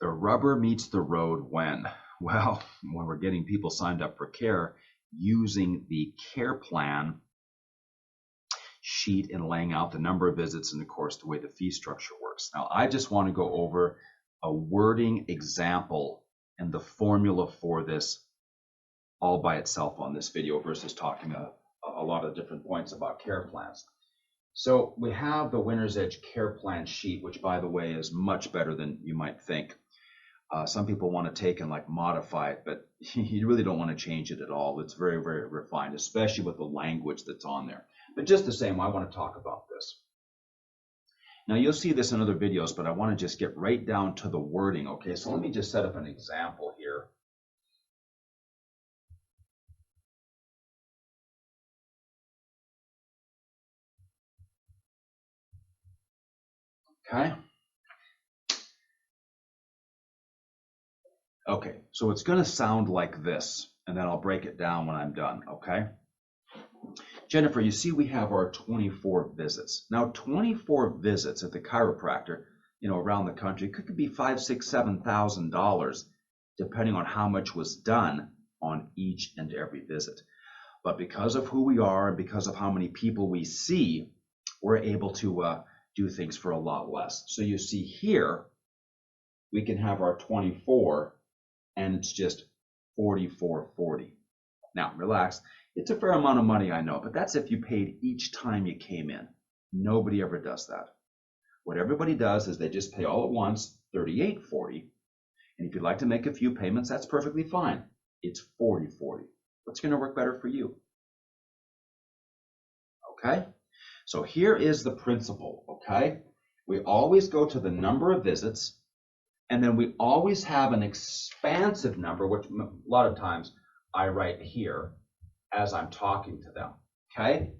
The rubber meets the road when? Well, when we're getting people signed up for care using the care plan sheet and laying out the number of visits and, of course, the way the fee structure works. Now, I just want to go over a wording example and the formula for this all by itself on this video versus talking a lot of different points about care plans. So we have the Winner's Edge care plan sheet, which, by the way, is much better than you might think. Some people want to take and like modify it, but you really don't want to change it at all. It's very, very refined, especially with the language that's on there. But just the same, I want to talk about this. Now, you'll see this in other videos, but I want to just get right down to the wording, okay? So let me just set up an example here. Okay. Okay, so it's going to sound like this, and then I'll break it down when I'm done, okay? Jennifer, you see we have our 24 visits. Now, 24 visits at the chiropractor, around the country, could be $5,000, $6,000, $7,000, depending on how much was done on each and every visit. But because of who we are and because of how many people we see, we're able to do things for a lot less. So you see here, we can have our 24, and it's just $44.40. Now, relax. It's a fair amount of money, I know, but that's if you paid each time you came in. Nobody ever does that. What everybody does is they just pay all at once, $38.40. And if you'd like to make a few payments, that's perfectly fine. It's $40.40. What's going to work better for you? Okay? So here is the principle, okay? We always go to the number of visits, and then we always have an expansive number, which a lot of times I write here as I'm talking to them, okay?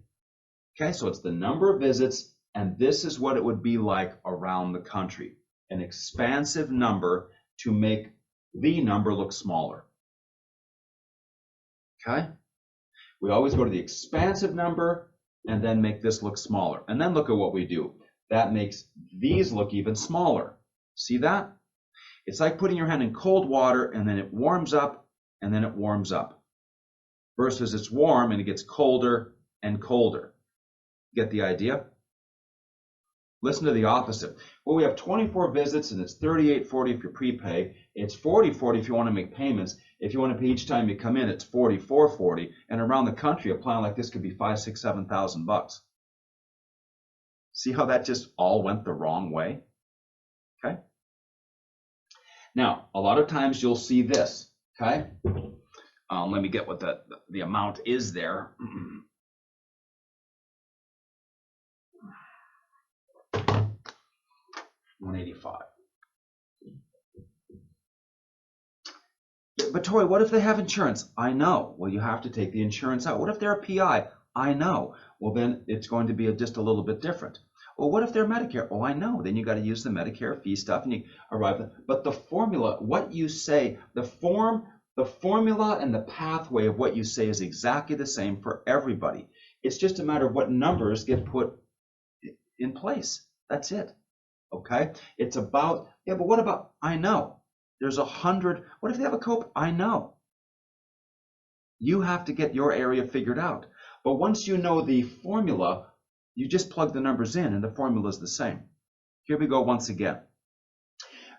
Okay, so it's the number of visits, and this is what it would be like around the country. An expansive number to make the number look smaller, okay? We always go to the expansive number and then make this look smaller. And then look at what we do. That makes these look even smaller. See that? It's like putting your hand in cold water and then it warms up and then it warms up. Versus it's warm and it gets colder and colder. Get the idea? Listen to the opposite. Well, we have 24 visits and it's $38.40 if you prepay. It's $40.40 if you want to make payments. If you want to pay each time you come in, it's $44.40. And around the country, a plan like this could be $5,000, $6,000, $7,000. See how that just all went the wrong way? Okay. Now, a lot of times you'll see this. Okay. Let me get what the amount is there. $185. But Tory, what if they have insurance? I know. Well, you have to take the insurance out. What if they're a PI? I know. Well, then it's going to be just a little bit different. Well, what if they're Medicare? Oh, I know. Then you got to use the Medicare fee stuff and you arrive at, but the formula, what you say, the formula and the pathway of what you say is exactly the same for everybody. It's just a matter of what numbers get put in place. That's it. Okay? It's about, yeah, but what about, I know. There's 100. What if they have a cope? I know. You have to get your area figured out. But once you know the formula, you just plug the numbers in and the formula is the same. Here we go once again.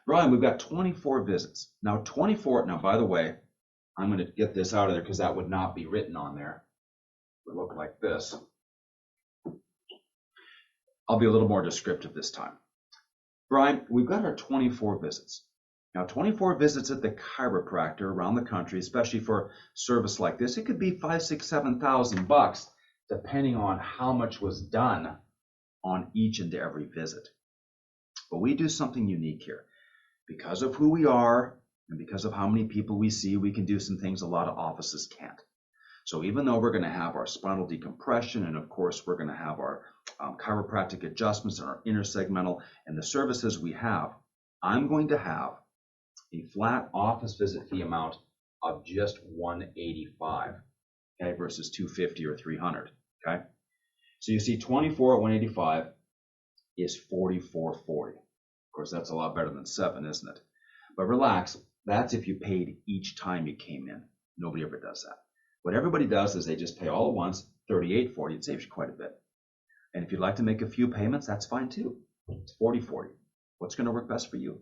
Brian, we've got 24 visits. Now 24, now by the way, I'm going to get this out of there because that would not be written on there. It would look like this. I'll be a little more descriptive this time. Brian, we've got our 24 visits. Now, 24 visits at the chiropractor around the country, especially for service like this, it could be $5,000, $6,000, $7,000, depending on how much was done on each and every visit. But we do something unique here. Because of who we are and because of how many people we see, we can do some things a lot of offices can't. So even though we're going to have our spinal decompression, and of course we're going to have our chiropractic adjustments and our intersegmental and the services we have, I'm going to have a flat office visit fee amount of just $185, okay, versus $250 or $300, okay? So you see 24 at $185 is $44.40. Of course, that's a lot better than 7, isn't it? But relax, that's if you paid each time you came in. Nobody ever does that. What everybody does is they just pay all at once, $38.40. It saves you quite a bit. And if you'd like to make a few payments, that's fine too. It's $40.40. What's going to work best for you?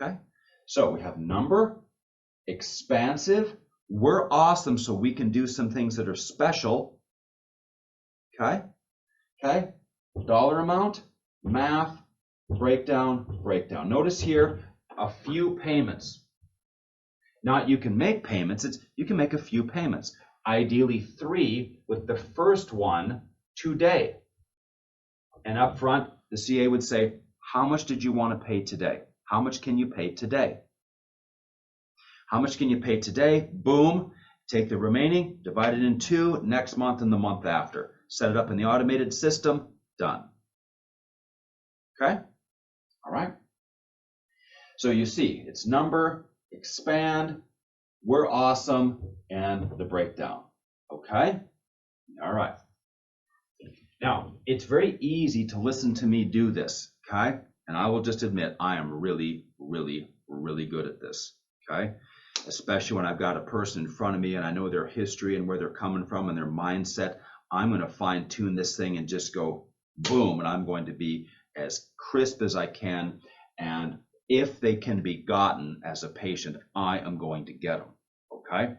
Okay, so we have number, expansive. We're awesome, so we can do some things that are special. Okay, dollar amount, math, breakdown. Notice here a few payments. Not you can make payments, it's you can make a few payments. Ideally 3, with the first one today. And up front, the CA would say, how much did you want to pay today? How much can you pay today? How much can you pay today? Boom. Take the remaining, divide it in 2, next month and the month after. Set it up in the automated system, done. Okay? All right. So you see, it's number, expand, we're awesome, and the breakdown. Okay? All right. Now, it's very easy to listen to me do this, okay? And I will just admit, I am really, really, really good at this, okay? Especially when I've got a person in front of me and I know their history and where they're coming from and their mindset. I'm going to fine tune this thing and just go boom, and I'm going to be as crisp as I can. And if they can be gotten as a patient, I am going to get them, okay?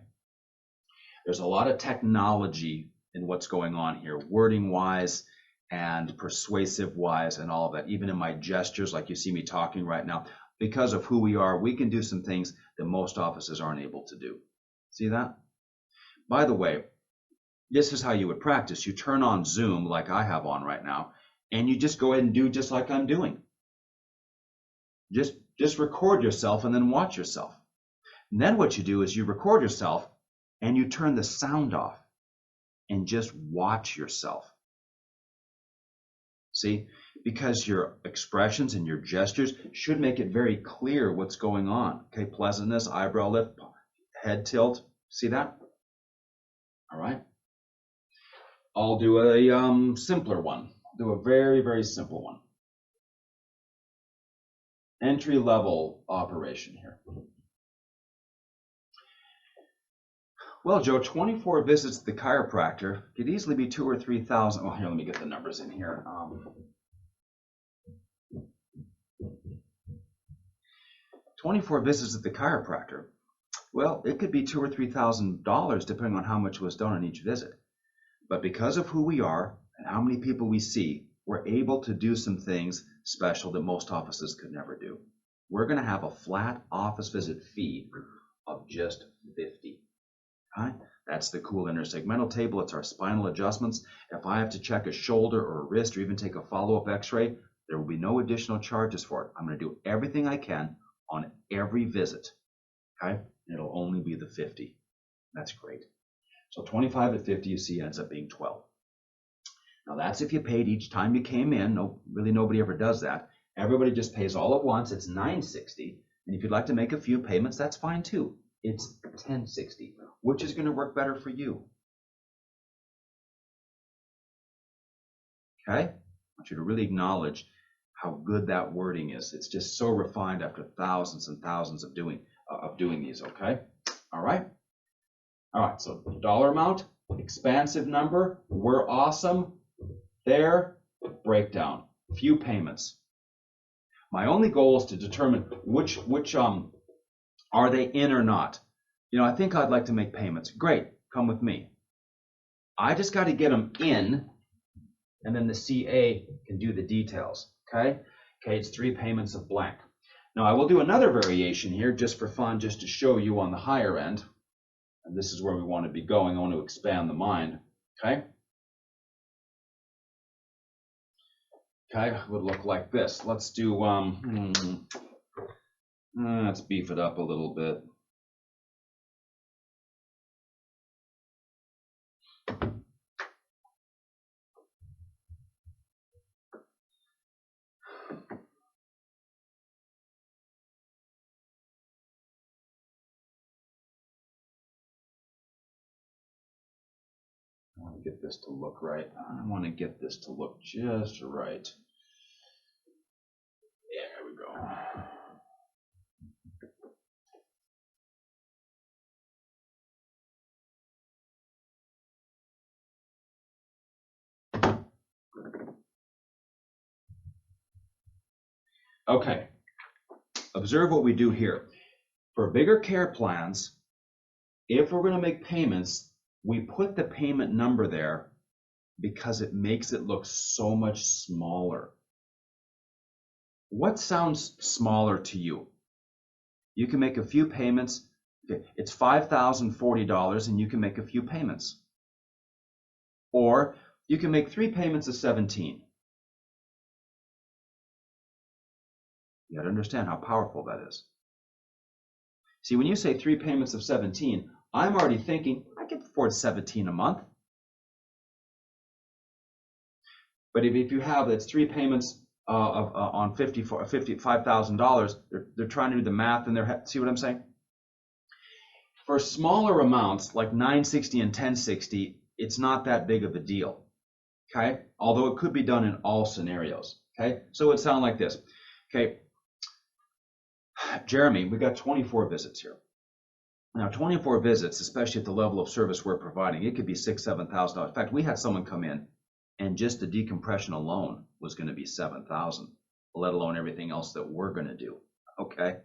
There's a lot of technology in what's going on here, wording wise and persuasive wise and all of that. Even in my gestures, like you see me talking right now, because of who we are, we can do some things that most offices aren't able to do. See that? By the way, this is how you would practice. You turn on Zoom like I have on right now, and you just go ahead and do just like I'm doing. Just record yourself and then watch yourself. And then what you do is you record yourself and you turn the sound off and just watch yourself. See, because your expressions and your gestures should make it very clear what's going on. Okay, pleasantness, eyebrow lift, head tilt. See that? All right. I'll do a simpler one. Do a very, very simple one. Entry-level operation here. Well, Joe, 24 visits to the chiropractor could easily be 2,000 or 3,000. Well, here, let me get the numbers in here. 24 visits at the chiropractor. Well, it could be $2,000 or $3,000 depending on how much was done on each visit. But because of who we are and how many people we see, we're able to do some things special that most offices could never do. We're going to have a flat office visit fee of just $50. Okay? That's the cool intersegmental table. It's our spinal adjustments. If I have to check a shoulder or a wrist or even take a follow-up x-ray, there will be no additional charges for it. I'm going to do everything I can on every visit. Okay? It'll only be the 50. That's great. So 25 at 50, you see, ends up being 12. Now that's if you paid each time you came in. No, really nobody ever does that. Everybody just pays all at once. It's $960. And if you'd like to make a few payments, that's fine too. It's $1060. Which is going to work better for you? Okay? I want you to really acknowledge how good that wording is. It's just so refined after thousands and thousands of doing these, okay? All right? All right, so dollar amount, expansive number, we're awesome, there, breakdown, few payments. My only goal is to determine which are they in or not. You know, I think I'd like to make payments. Great, come with me. I just got to get them in, and then the CA can do the details, okay? Okay, it's 3 payments of blank. Now, I will do another variation here just for fun, just to show you on the higher end. And this is where we want to be going. I want to expand the mind, okay? Okay, it would look like this. Let's do, let's beef it up a little bit. I want to get this to look right. I want to get this to look just right. Okay, observe what we do here. For bigger care plans, if we're going to make payments, we put the payment number there because it makes it look so much smaller. What sounds smaller to you? You can make a few payments. It's $5,040 and you can make a few payments. Or you can make 3 payments of 17. You got to understand how powerful that is. See, when you say 3 payments of 17, I'm already thinking I can afford 17 a month. But if you have it's 3 payments on $55,000, they're trying to do the math in their head. See what I'm saying? For smaller amounts like 960 and 1060, it's not that big of a deal. Okay, although it could be done in all scenarios. Okay, so it would sound like this. Okay, Jeremy, we got 24 visits here. Now, 24 visits, especially at the level of service we're providing, it could be $6,000, $7,000. In fact, we had someone come in, and just the decompression alone was going to be $7,000, let alone everything else that we're going to do. Okay,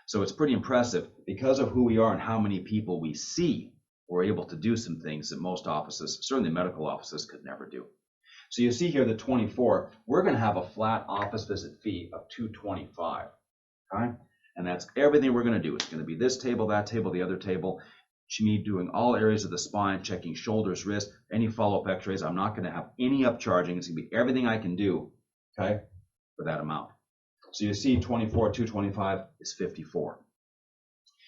so it's pretty impressive because of who we are and how many people we see. We're able to do some things that most offices, certainly medical offices, could never do. So you see here the 24, we're going to have a flat office visit fee of $225. Okay, and that's everything we're going to do. It's going to be this table, that table, the other table. Me doing all areas of the spine, checking shoulders, wrists, any follow-up x-rays. I'm not going to have any upcharging. It's going to be everything I can do, okay, for that amount. So you see 24, 225 is 54.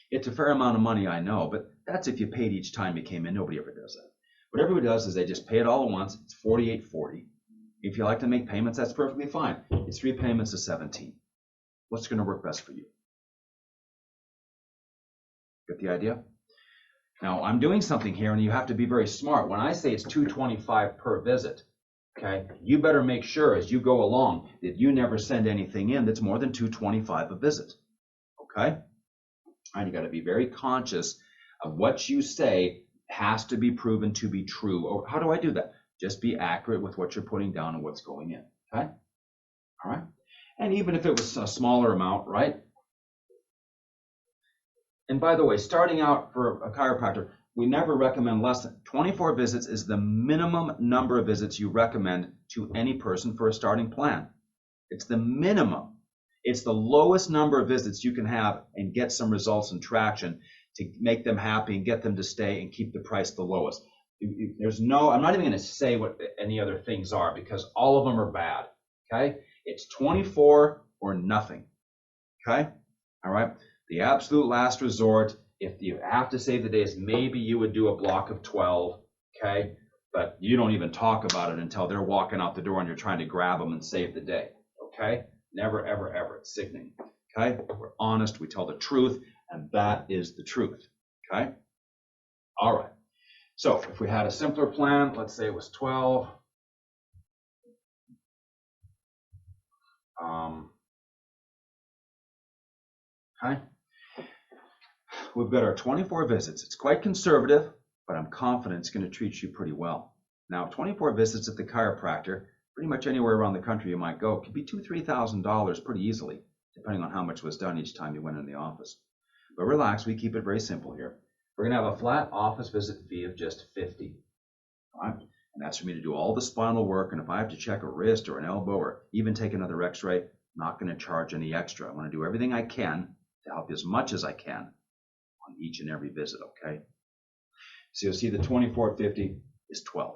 It's a fair amount of money, I know, but that's if you paid each time you came in. Nobody ever does that. What everybody does is they just pay it all at once. It's $48.40. If you like to make payments, that's perfectly fine. It's 3 payments of 17. What's going to work best for you? Get the idea? Now, I'm doing something here, and you have to be very smart. When I say it's $225 per visit, okay, you better make sure as you go along that you never send anything in that's more than $225 a visit, okay? And you got to be very conscious of what you say has to be proven to be true. Or how do I do that? Just be accurate with what you're putting down and what's going in, okay? All right? And even if it was a smaller amount, right? And by the way, starting out for a chiropractor, we never recommend less than 24 visits is the minimum number of visits you recommend to any person for a starting plan. It's the minimum. It's the lowest number of visits you can have and get some results and traction to make them happy and get them to stay and keep the price the lowest. There's no, I'm not even going to say what any other things are because all of them are bad, okay? It's 24 or nothing, okay? All right? The absolute last resort, if you have to save the days, maybe you would do a block of 12, okay? But you don't even talk about it until they're walking out the door and you're trying to grab them and save the day, okay? Never, ever, ever. It's sickening, okay? We're honest, we tell the truth, and that is the truth, okay? All right. So if we had a simpler plan, let's say it was 12. Okay. We've got our 24 visits. It's quite conservative, but I'm confident it's going to treat you pretty well. Now, 24 visits at the chiropractor, pretty much anywhere around the country you might go, could be $2,000, $3,000 pretty easily, depending on how much was done each time you went in the office. But relax, we keep it very simple here. We're going to have a flat office visit fee of just $50. All right? And that's for me to do all the spinal work, and if I have to check a wrist or an elbow or even take another x-ray, I'm not going to charge any extra. I want to do everything I can to help you as much as I can on each and every visit, okay? So you'll see the $24.50 is 12.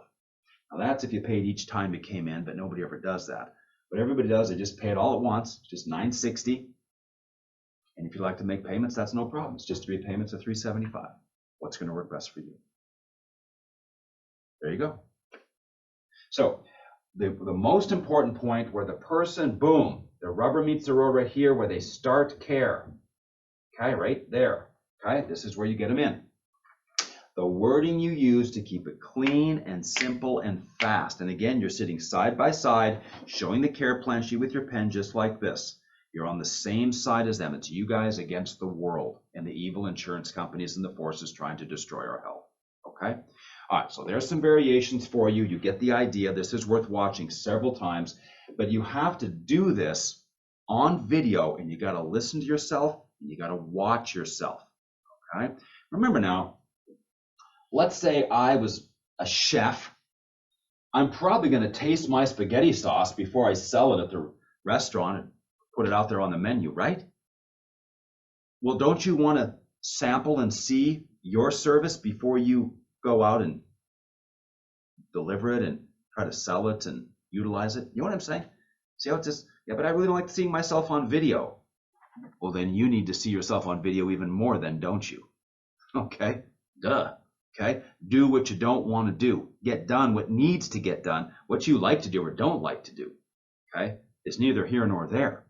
Now that's if you paid each time you came in, but nobody ever does that. What everybody does, they just pay it all at once, just $960. And if you like to make payments, that's no problem. It's just 3 payments of $375. What's going to work best for you? There you go. So the most important point where the person, boom, the rubber meets the road right here where they start care. Okay, right there. Okay, this is where you get them in. The wording you use to keep it clean and simple and fast. And again, you're sitting side by side, showing the care plan sheet with your pen just like this. You're on the same side as them. It's you guys against the world and the evil insurance companies and the forces trying to destroy our health. Okay? All right, so there's some variations for you. You get the idea. This is worth watching several times, but you have to do this on video, and you got to listen to yourself, and you got to watch yourself. Okay? Remember now, let's say I was a chef. I'm probably going to taste my spaghetti sauce before I sell it at the restaurant and put it out there on the menu, right? Well, don't you want to sample and see your service before you go out and deliver it and try to sell it and utilize it? You know what I'm saying? See how it's just, yeah, but I really don't like seeing myself on video. Well, then you need to see yourself on video even more then, don't you? Okay? Duh. Okay? Do what you don't want to do. Get done what needs to get done. What you like to do or don't like to do. Okay? It's neither here nor there.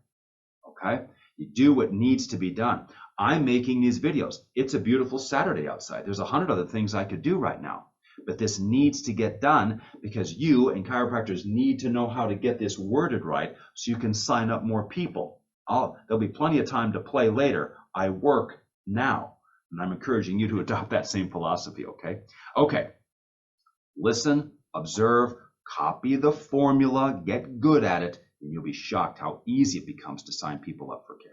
Okay? You do what needs to be done. I'm making these videos. It's a beautiful Saturday outside. There's 100 other things I could do right now. But this needs to get done because you and chiropractors need to know how to get this worded right so you can sign up more people. There'll be plenty of time to play later. I work now. And I'm encouraging you to adopt that same philosophy, okay? Okay. Listen, observe, copy the formula, get good at it, and you'll be shocked how easy it becomes to sign people up for care.